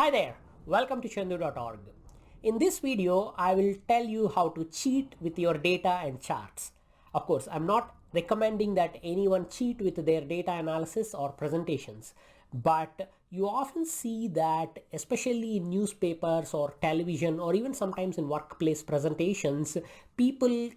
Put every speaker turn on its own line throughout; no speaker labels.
Hi there, welcome to Chandoo.org. In this video, I will tell you how to cheat with your data and charts. Of course, I'm not recommending that anyone cheat with their data analysis or presentations, but you often see that especially in newspapers or television or even sometimes in workplace presentations, people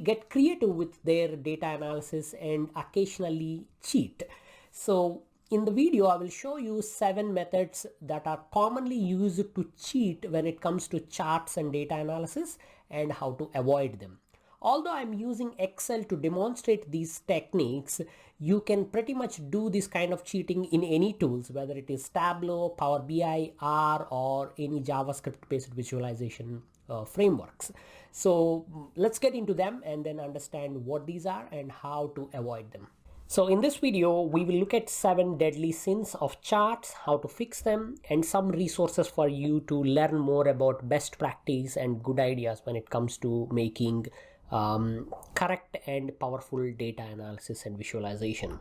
get creative with their data analysis and occasionally cheat. So in the video, I will show you 7 methods that are commonly used to cheat when it comes to charts and data analysis and how to avoid them. Although I'm using Excel to demonstrate these techniques, you can pretty much do this kind of cheating in any tools, whether it is Tableau, Power BI, R, or any JavaScript based visualization frameworks. So let's get into them and then understand what these are and how to avoid them. So in this video, we will look at 7 deadly sins of charts, how to fix them, and some resources for you to learn more about best practice and good ideas when it comes to making correct and powerful data analysis and visualization.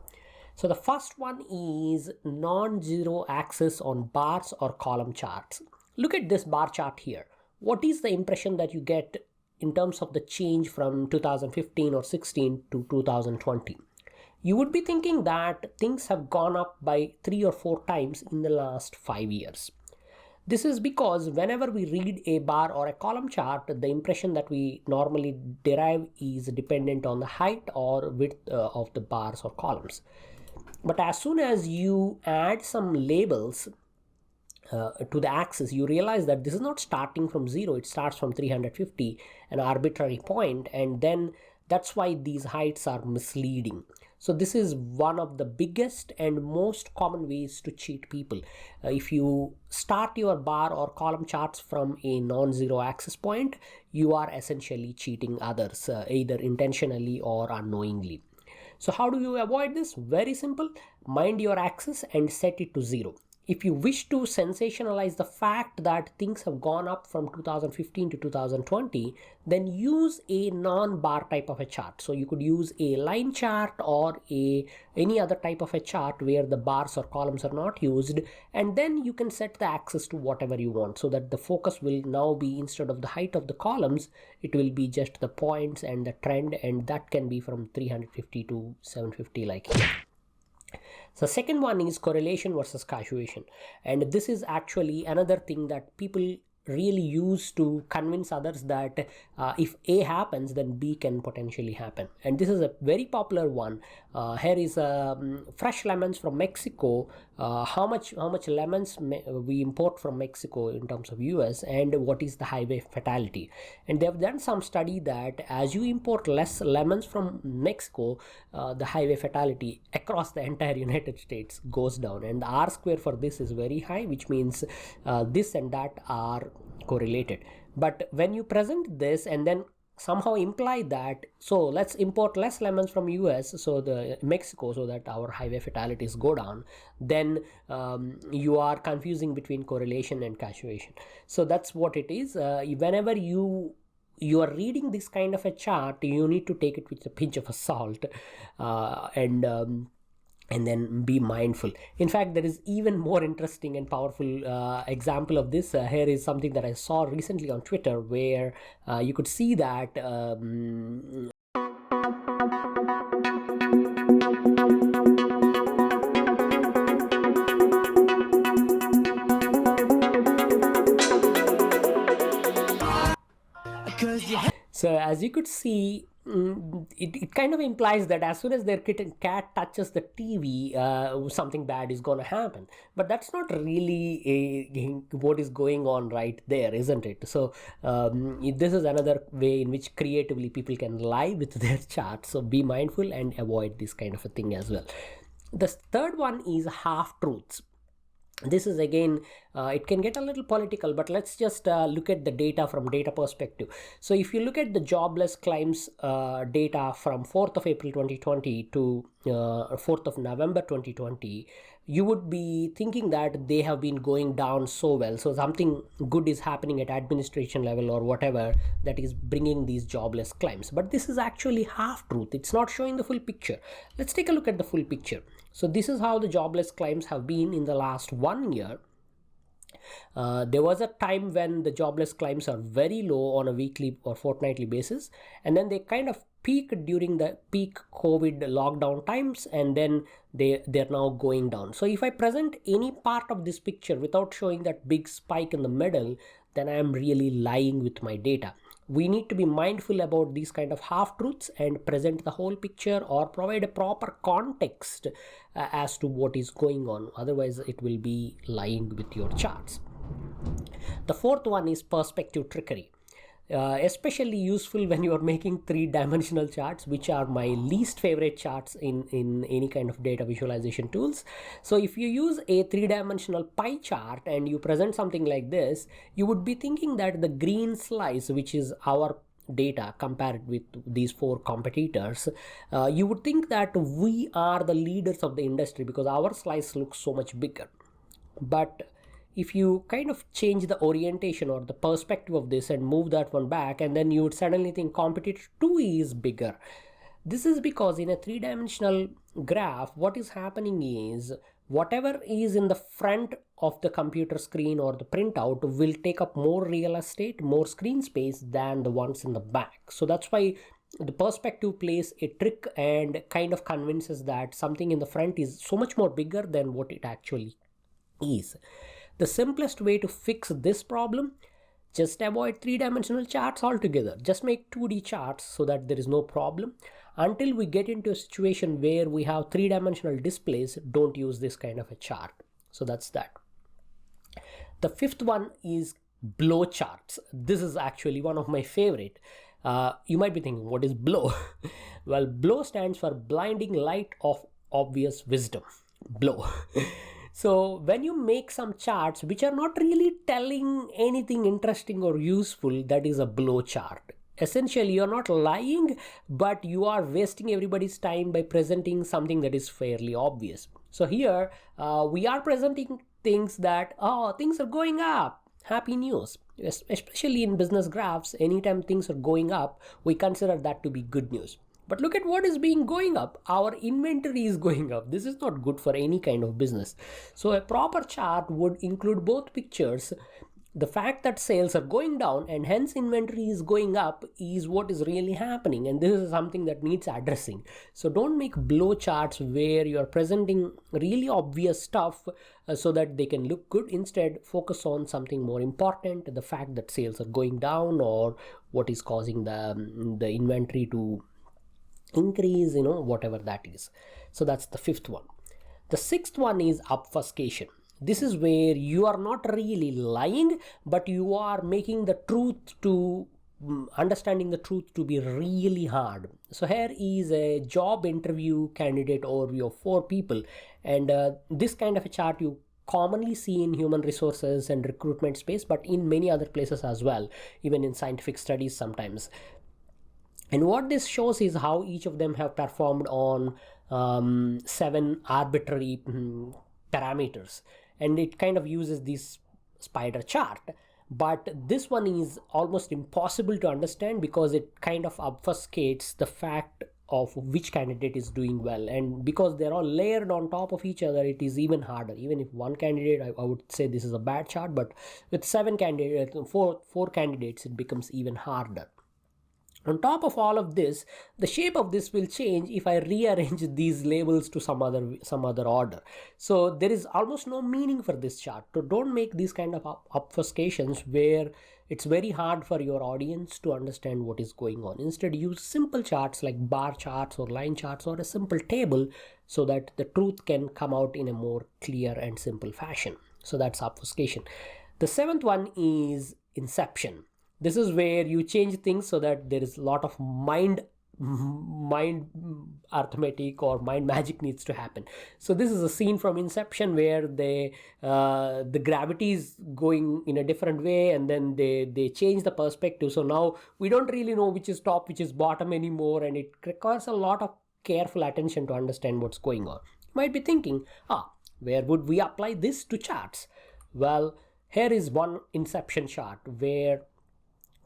So the first one is non-zero axis on bars or column charts. Look at this bar chart here. What is the impression that you get in terms of the change from 2015 or 16 to 2020? You would be thinking that things have gone up by 3 or 4 times in the last 5 years. This is because whenever we read a bar or a column chart, the impression that we normally derive is dependent on the height or width of the bars or columns. But as soon as you add some labels to the axis, you realize that this is not starting from 0, it starts from 350, an arbitrary point, and then that's why these heights are misleading. So this is one of the biggest and most common ways to cheat people. If you start your bar or column charts from a non-zero axis point, you are essentially cheating others, either intentionally or unknowingly. So how do you avoid this? Very simple. Mind your axis and set it to 0. If you wish to sensationalize the fact that things have gone up from 2015 to 2020, then use a non-bar type of a chart. So you could use a line chart or any other type of a chart where the bars or columns are not used, and then you can set the axis to whatever you want, so that the focus will now be, instead of the height of the columns, it will be just the points and the trend, and that can be from 350 to 750 like here. So second one is correlation versus causation, and this is actually another thing that people really use to convince others that if A happens, then B can potentially happen. And this is a very popular one. Here is fresh lemons from Mexico. How much lemons we import from Mexico in terms of US, and what is the highway fatality. And they've done some study that as you import less lemons from Mexico, the highway fatality across the entire United States goes down, and the R square for this is very high, which means this and that are correlated. But when you present this and then somehow imply that, so let's import less lemons from US, so the Mexico, so that our highway fatalities go down, then you are confusing between correlation and causation. So that's what it is. Whenever you are reading this kind of a chart, you need to take it with a pinch of salt and then be mindful. In fact, there is even more interesting and powerful example of this. Here is something that I saw recently on Twitter, where you could see that so as you could see, it kind of implies that as soon as their cat touches the TV, something bad is going to happen. But that's not really what is going on right there, isn't it? So this is another way in which creatively people can lie with their charts. So be mindful and avoid this kind of a thing as well. The third one is half-truths. This is again, it can get a little political, but let's just look at the data from data perspective. So if you look at the jobless claims data from 4th of April 2020 to 4th of November 2020, you would be thinking that they have been going down so well. So something good is happening at administration level or whatever that is bringing these jobless claims. But this is actually half truth. It's not showing the full picture. Let's take a look at the full picture. So this is how the jobless claims have been in the last 1 year. There was a time when the jobless claims are very low on a weekly or fortnightly basis, and then they kind of peaked during the peak COVID lockdown times, and then they're now going down. So if I present any part of this picture without showing that big spike in the middle, then I am really lying with my data. We need to be mindful about these kind of half-truths and present the whole picture or provide a proper context as to what is going on. Otherwise, it will be lying with your charts. The fourth one is perspective trickery. Especially useful when you are making three-dimensional charts, which are my least favorite charts in any kind of data visualization tools. So if you use a three-dimensional pie chart and you present something like this, you would be thinking that the green slice, which is our data compared with these four competitors, you would think that we are the leaders of the industry because our slice looks so much bigger. But if you kind of change the orientation or the perspective of this and move that one back, and then you would suddenly think competitor 2 is bigger. This is because in a three-dimensional graph, what is happening is whatever is in the front of the computer screen or the printout will take up more real estate, more screen space than the ones in the back. So that's why the perspective plays a trick and kind of convinces that something in the front is so much more bigger than what it actually is. The simplest way to fix this problem, just avoid three-dimensional charts altogether. Just make 2D charts so that there is no problem. Until we get into a situation where we have three-dimensional displays, don't use this kind of a chart. So that's that. The fifth one is blow charts. This is actually one of my favorite. You might be thinking, what is blow? Well, blow stands for blinding light of obvious wisdom. Blow. So when you make some charts which are not really telling anything interesting or useful, that is a blow chart. Essentially, you're not lying, but you are wasting everybody's time by presenting something that is fairly obvious. So here we are presenting things that, things are going up. Happy news. Especially in business graphs, anytime things are going up, we consider that to be good news. But look at what is being going up. Our inventory is going up. This is not good for any kind of business. So a proper chart would include both pictures. The fact that sales are going down and hence inventory is going up is what is really happening, and this is something that needs addressing. So don't make blow charts where you are presenting really obvious stuff so that they can look good. Instead, focus on something more important, the fact that sales are going down or what is causing the inventory to increase, whatever that is. So that's the fifth one. The sixth one is obfuscation. This is where you are not really lying, but you are making the truth to understanding the truth to be really hard. So here is a job interview candidate overview of 4 people, and this kind of a chart you commonly see in human resources and recruitment space, but in many other places as well, even in scientific studies sometimes. And what this shows is how each of them have performed on 7 arbitrary parameters. And it kind of uses this spider chart. But this one is almost impossible to understand because it kind of obfuscates the fact of which candidate is doing well. And because they're all layered on top of each other, it is even harder. Even if one candidate, I would say this is a bad chart, but with 7 candidates, four candidates, it becomes even harder. On top of all of this, the shape of this will change if I rearrange these labels to some other order. So there is almost no meaning for this chart. So don't make these kind of obfuscations where it's very hard for your audience to understand what is going on. Instead, use simple charts like bar charts or line charts or a simple table so that the truth can come out in a more clear and simple fashion. So that's obfuscation. The 7th one is Inception. This is where you change things so that there is a lot of mind arithmetic or mind magic needs to happen. So this is a scene from Inception where the gravity is going in a different way, and then they change the perspective. So now we don't really know which is top, which is bottom anymore, and it requires a lot of careful attention to understand what's going on. You might be thinking, where would we apply this to charts? Well, here is one Inception chart where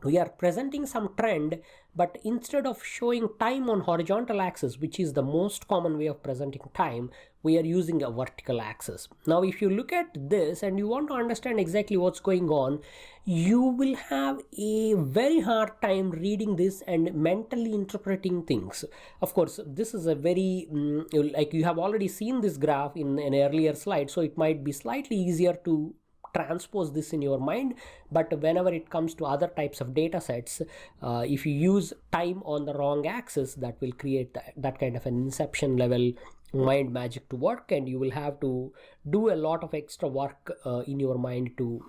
We are presenting some trend, but instead of showing time on horizontal axis, which is the most common way of presenting time, we are using a vertical axis. Now if you look at this and you want to understand exactly what's going on, you will have a very hard time reading this and mentally interpreting things. Of course, this is a very like you have already seen this graph in an earlier slide, so it might be slightly easier to transpose this in your mind, but whenever it comes to other types of data sets, if you use time on the wrong axis, that will create that kind of an inception level mind magic to work, and you will have to do a lot of extra work in your mind to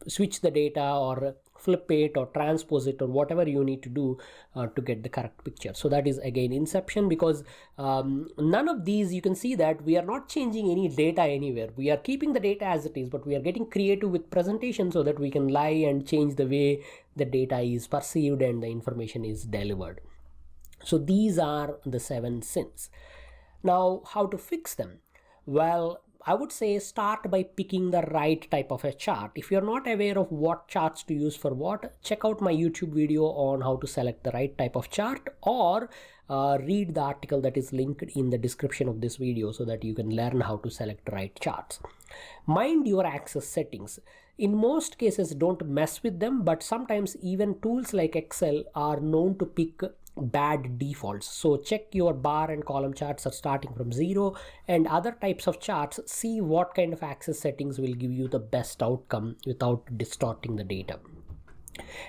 switch the data or flip it or transpose it or whatever you need to do to get the correct picture. So that is again inception, because none of these, you can see that we are not changing any data anywhere. We are keeping the data as it is, but we are getting creative with presentation so that we can lie and change the way the data is perceived and the information is delivered. So these are the 7 sins. Now, how to fix them? Well, I would say start by picking the right type of a chart. If you're not aware of what charts to use for what, check out my YouTube video on how to select the right type of chart, or read the article that is linked in the description of this video so that you can learn how to select the right charts. Mind your axis settings. In most cases, don't mess with them, but sometimes even tools like Excel are known to pick bad defaults. So check your bar and column charts are starting from 0, and other types of charts, see what kind of axis settings will give you the best outcome without distorting the data.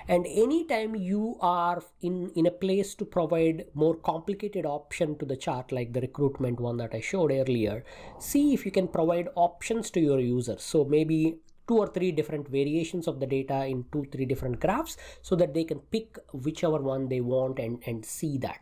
And anytime you are in a place to provide more complicated option to the chart, like the recruitment one that I showed earlier, see if you can provide options to your users. So maybe 2 or 3 different variations of the data in 2-3 different graphs, so that they can pick whichever one they want and see that.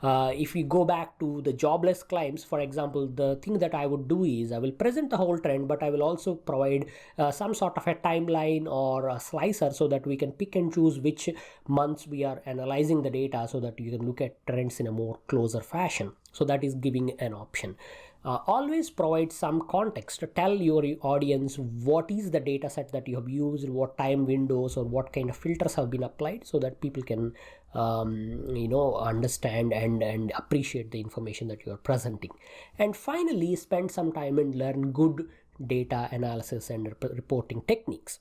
If we go back to the jobless claims, for example, the thing that I would do is I will present the whole trend, but I will also provide some sort of a timeline or a slicer so that we can pick and choose which months we are analyzing the data, so that you can look at trends in a more closer fashion. So that is giving an option. Always provide some context. Tell your audience what is the data set that you have used, what time windows or what kind of filters have been applied, so that people can understand and appreciate the information that you are presenting. And finally, spend some time and learn good data analysis and reporting techniques.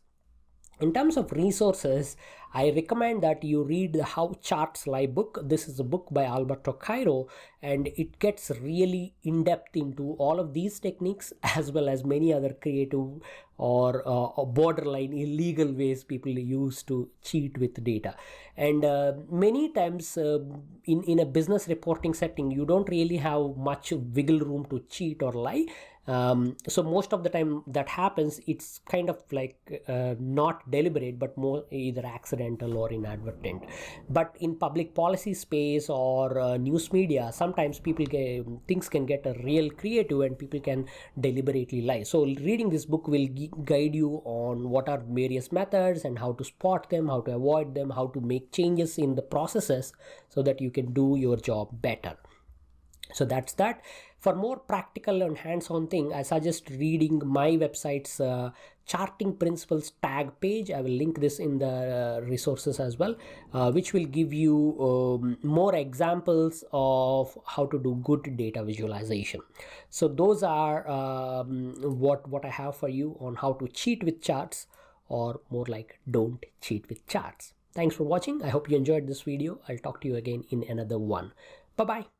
In terms of resources, I recommend that you read the How Charts Lie book. This is a book by Alberto Cairo, and it gets really in-depth into all of these techniques, as well as many other creative or borderline illegal ways people use to cheat with data. And many times in a business reporting setting, you don't really have much wiggle room to cheat or lie. So most of the time that happens, it's kind of like not deliberate, but more either accidental or inadvertent. But in public policy space or news media, sometimes things can get a real creative and people can deliberately lie. So reading this book will guide you on what are various methods and how to spot them, how to avoid them, how to make changes in the processes so that you can do your job better. So that's that. For more practical and hands-on thing, I suggest reading my website's charting principles tag page. I will link this in the resources as well, which will give you more examples of how to do good data visualization. So those are what I have for you on how to cheat with charts, or more like don't cheat with charts. Thanks for watching. I hope you enjoyed this video. I'll talk to you again in another one. Bye-bye.